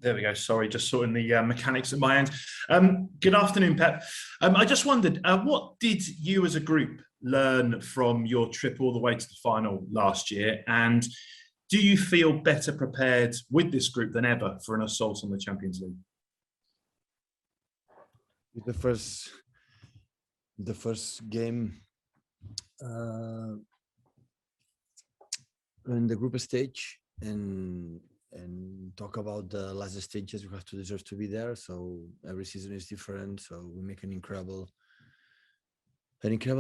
There we go. Sorry, just sorting the mechanics at my end. Good afternoon, Pep. I just wondered, what did you as a group learn from your trip all the way to the final last year? And do you feel better prepared with this group than ever for an assault on the Champions League? The first game in the group stage and talk about the last stages. We have to deserve to be there. So every season is different. So we make an incredible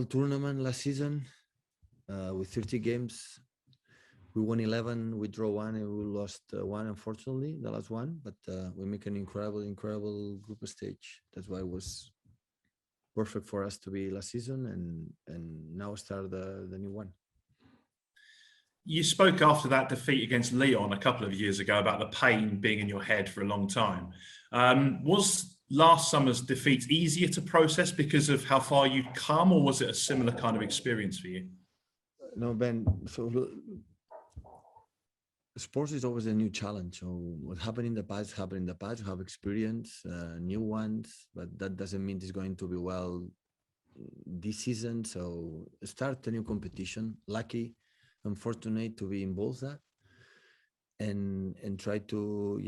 tournament last season with 30 games. We won 11, we draw 1, and we lost 1, unfortunately, the last one. But we make an incredible group stage. That's why it was perfect for us to be last season, and now start the new one. You spoke after that defeat against Lyon a couple of years ago about the pain being in your head for a long time. Was last summer's defeat easier to process because of how far you'd come, or was it a similar kind of experience for you? No, Ben. So sports is always a new challenge. So what happened in the past happened in the past. You have experience, new ones, but that doesn't mean it's going to be well this season. So start a new competition. Lucky, I'm fortunate to be in both that, and try to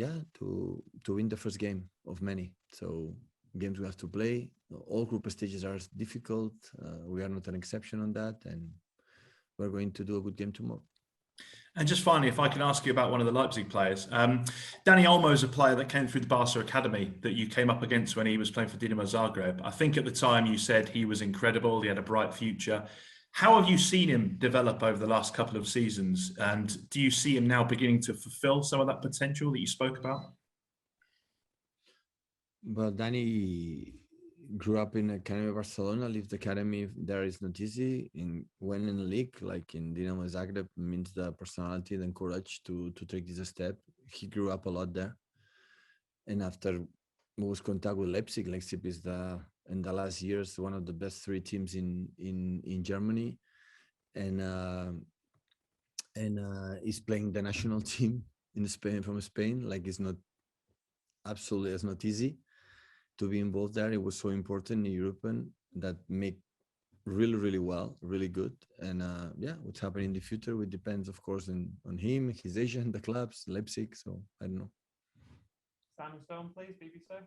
win the first game of many. So games we have to play. All group stages are difficult. We are not an exception on that, and we're going to do a good game tomorrow. And just finally, if I can ask you about one of the Leipzig players. Dani Olmo is a player that came through the Barca Academy that you came up against when he was playing for Dinamo Zagreb. I think at the time you said he was incredible, he had a bright future. How have you seen him develop over the last couple of seasons? And do you see him now beginning to fulfill some of that potential that you spoke about? Well, Dani grew up in Academy of Barcelona, lived academy there is not easy. When in the league, like in Dinamo Zagreb, means the personality and courage to take this step. He grew up a lot there. And after was contact with Leipzig is in the last years one of the best 3 teams in Germany. And he's playing the national team in Spain from Spain. Like it's not easy to be involved there. It was so important in European that make really well, really good. And what's happening in the future, it depends, of course, on him, his agent, the clubs, Leipzig. So I don't know. Simon Stone, please, BBC.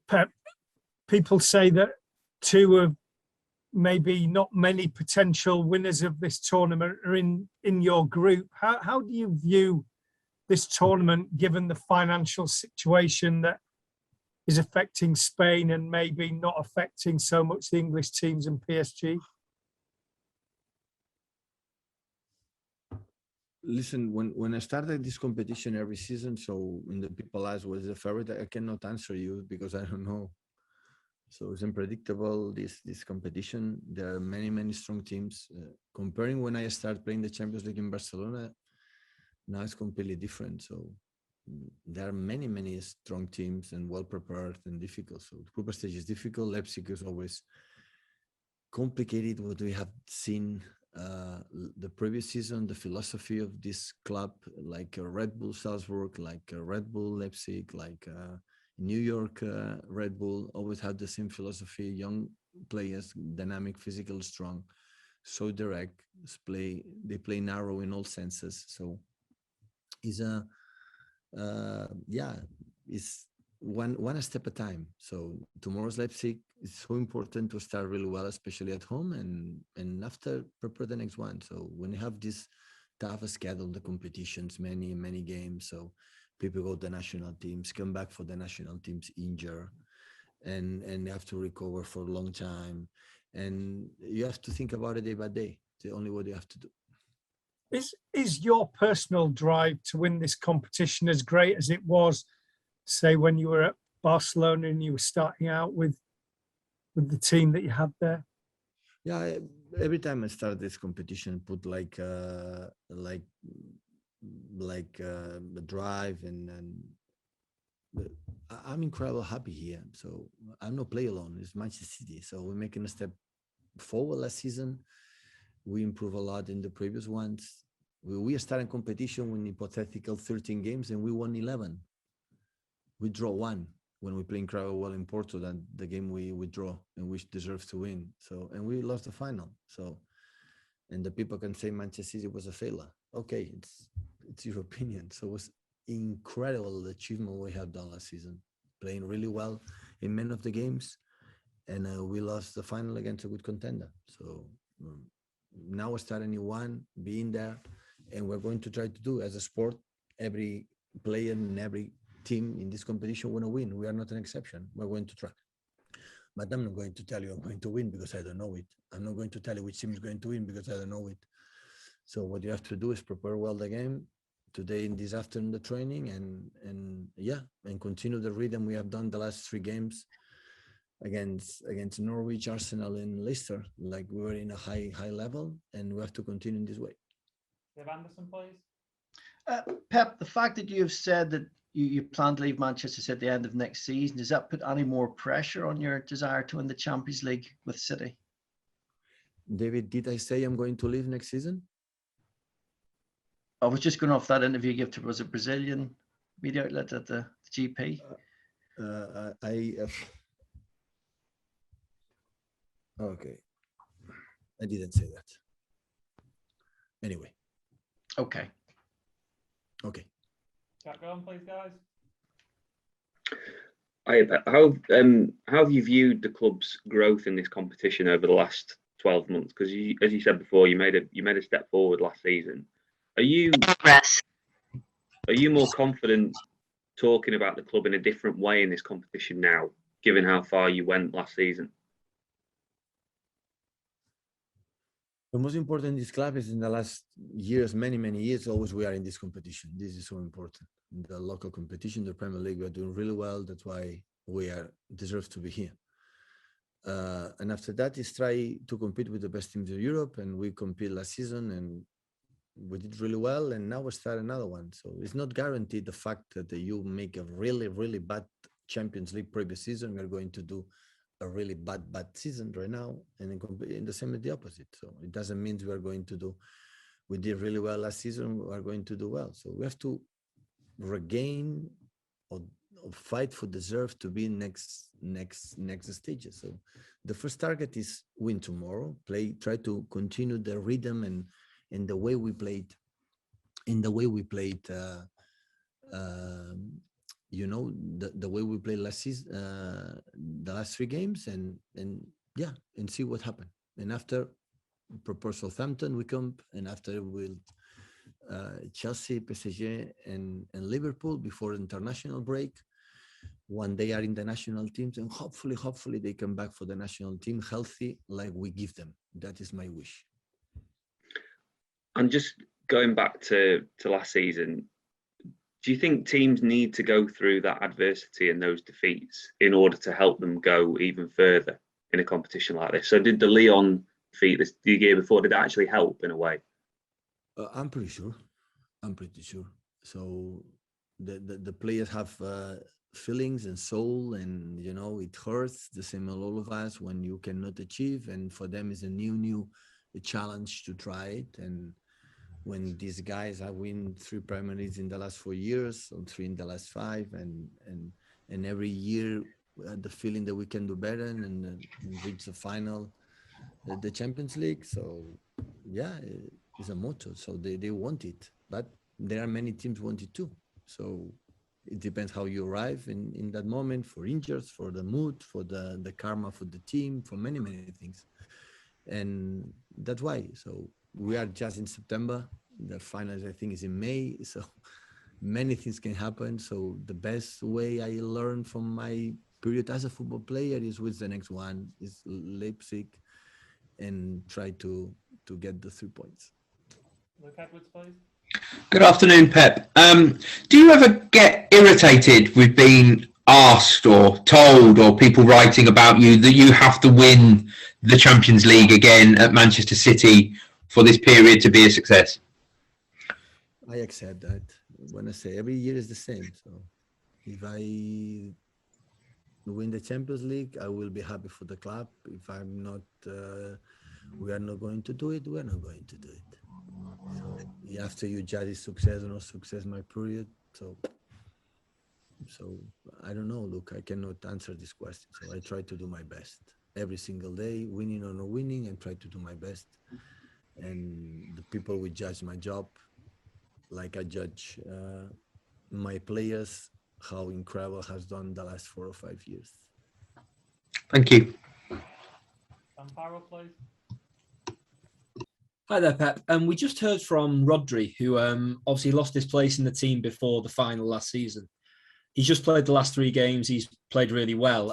Pep, people say that 2 of maybe not many potential winners of this tournament are in your group. How do you view this tournament, given the financial situation that is affecting Spain and maybe not affecting so much the English teams and PSG? Listen, when I started this competition every season, so in the people ask was the favorite, I cannot answer you because I don't know. So it's unpredictable, this competition. There are many strong teams. Comparing when I started playing the Champions League in Barcelona, now it's completely different. So there are many strong teams and well prepared and difficult. So the group stage is difficult. Leipzig is always complicated. What we have seen the previous season, the philosophy of this club, like a Red Bull Salzburg, like a Red Bull Leipzig, like New York Red Bull, always had the same philosophy. Young players, dynamic, physical, strong, so direct. They play narrow in all senses. So it's it's one step at a time. So tomorrow's Leipzig is so important to start really well, especially at home, and after prepare the next one. So when you have this tough schedule, the competitions, many games, so people go to the national teams, come back for the national teams injured, and they have to recover for a long time, and you have to think about it day by day. It's the only what you have to do. Is your personal drive to win this competition as great as it was, say, when you were at Barcelona and you were starting out with the team that you had there? Yeah, every time I start this competition, put like the drive and I'm incredibly happy here. So I'm not play alone. It's Manchester City. So we're making a step forward last season. We improve a lot in the previous ones. We started competition with hypothetical 13 games and we won 11. We draw 1 when we play incredibly well in Porto, that the game we draw and we deserve to win. So, and we lost the final. So, and the people can say Manchester City was a failure. Okay, it's your opinion. So it was incredible achievement we have done last season, playing really well in many of the games, and we lost the final against a good contender. So now we're starting a new one, being there, and we're going to try to do as a sport. Every player and every team in this competition want to win. We are not an exception. We're going to try. But I'm not going to tell you I'm going to win because I don't know it. I'm not going to tell you which team is going to win because I don't know it. So what you have to do is prepare well the game today in this afternoon, the training, and continue the rhythm we have done the last 3 games against Norwich, Arsenal, and Leicester. Like we were in a high level, and we have to continue in this way. Dave Anderson, please. Pep, the fact that you have said that you plan to leave Manchester City at the end of next season, does that put any more pressure on your desire to win the Champions League with City? David, did I say I'm going to leave next season? I was just going off that interview you gave to, was a Brazilian media outlet at the GP. Okay. I didn't say that. Anyway. Okay. Chat go on, please, guys. How have you viewed the club's growth in this competition over the last 12 months? Because as you said before, you made a step forward last season. Are you more confident talking about the club in a different way in this competition now, given how far you went last season? The most important in this club is in the last years, many years, always we are in this competition. This is so important. In the local competition, the Premier League, we are doing really well. That's why we deserve to be here. And after that is try to compete with the best teams in Europe. And we compete last season and we did really well. And now we start another one. So it's not guaranteed the fact that you make a really bad Champions League previous season, we're going to do a really bad season right now, and in the same as the opposite. So it doesn't mean we did really well last season, we are going to do well. So we have to regain or fight for deserve to be next stages. So the first target is win tomorrow, try to continue the rhythm and the way we played the way we played last season, the last 3 games, and see what happened. And after prepare Southampton, we come, and after we'll Chelsea, PSG, and Liverpool before international break. When they are in the national teams, and hopefully they come back for the national team healthy, like we give them. That is my wish. And just going back to last season, do you think teams need to go through that adversity and those defeats in order to help them go even further in a competition like this? So did the Lyon defeat the year before, did that actually help in a way? I'm pretty sure. So the players have feelings and soul, and it hurts the same as all of us when you cannot achieve, and for them is a new challenge to try it. And when these guys have win 3 Premier Leagues in the last 4 years, or 3 in the last 5, and every year the feeling that we can do better and reach the final, the Champions League. So yeah, it's a motto. So they want it, but there are many teams want it too. So it depends how you arrive in that moment, for injuries, for the mood, for the karma for the team, for many things. And that's why. So we are just in September. The finals, I think, is in May. So many things can happen. So the best way I learned from my period as a football player is with the next one is Leipzig, and try to get the 3 points. Luke Edwards, please. Good afternoon, Pep. Do you ever get irritated with being asked or told, or people writing about you, that you have to win the Champions League again at Manchester City for this period to be a success? I accept that. When I say every year is the same. So if I win the Champions League, I will be happy for the club. If I'm not, we are not going to do it, we're not going to do it. After you judge his success or not success, my period. So I don't know. Look, I cannot answer this question. So I try to do my best every single day, winning or not winning, and try to do my best. And the people will judge my job like I judge my players, how incredible has done the last 4 or 5 years. Thank you. Farrell, please. Hi there, Pep. We just heard from Rodri, who obviously lost his place in the team before the final last season. He's just played the last 3 games. He's played really well.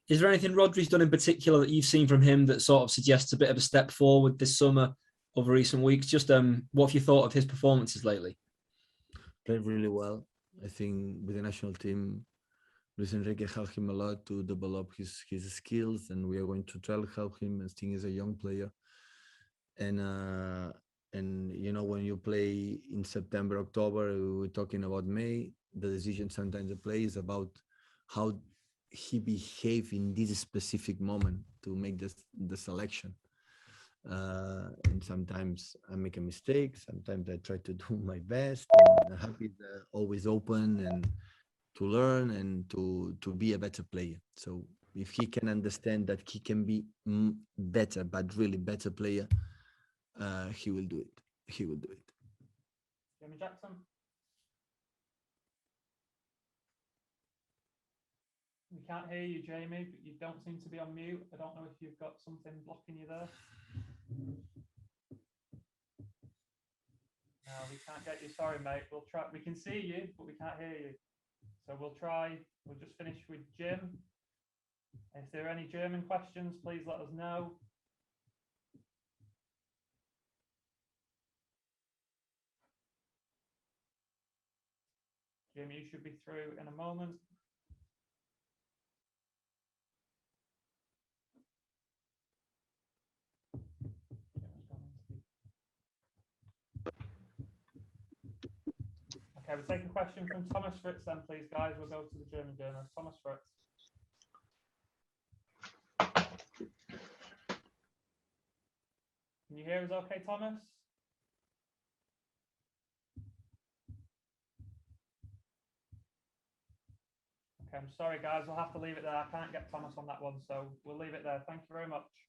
Is there anything Rodri's done in particular that you've seen from him that sort of suggests a bit of a step forward this summer over recent weeks? Just what have you thought of his performances lately? Played really well. I think with the national team, Luis Enrique helped him a lot to develop his skills, and we are going to try to help him. I think he's a young player. And you know, when you play in September, October, we're talking about May, the decision sometimes the play is about how he behave in this specific moment to make the selection. And sometimes I make a mistake, sometimes I try to do my best. And I'm happy that always open and to learn and to be a better player. So if he can understand that he can be better, but really better player, he will do it. He will do it. Jamie Jackson. We can't hear you, Jamie, but you don't seem to be on mute. I don't know if you've got something blocking you there. No, we can't get you. Sorry, mate. We'll try. We can see you, but we can't hear you. So we'll try. We'll just finish with Jim. If there are any German questions, please let us know. Jim, you should be through in a moment. Okay, we'll take a question from Thomas Fritz then, please, guys. We'll go to the German journalist. Thomas Fritz. Can you hear us okay, Thomas? Okay, I'm sorry, guys. We'll have to leave it there. I can't get Thomas on that one, so we'll leave it there. Thank you very much.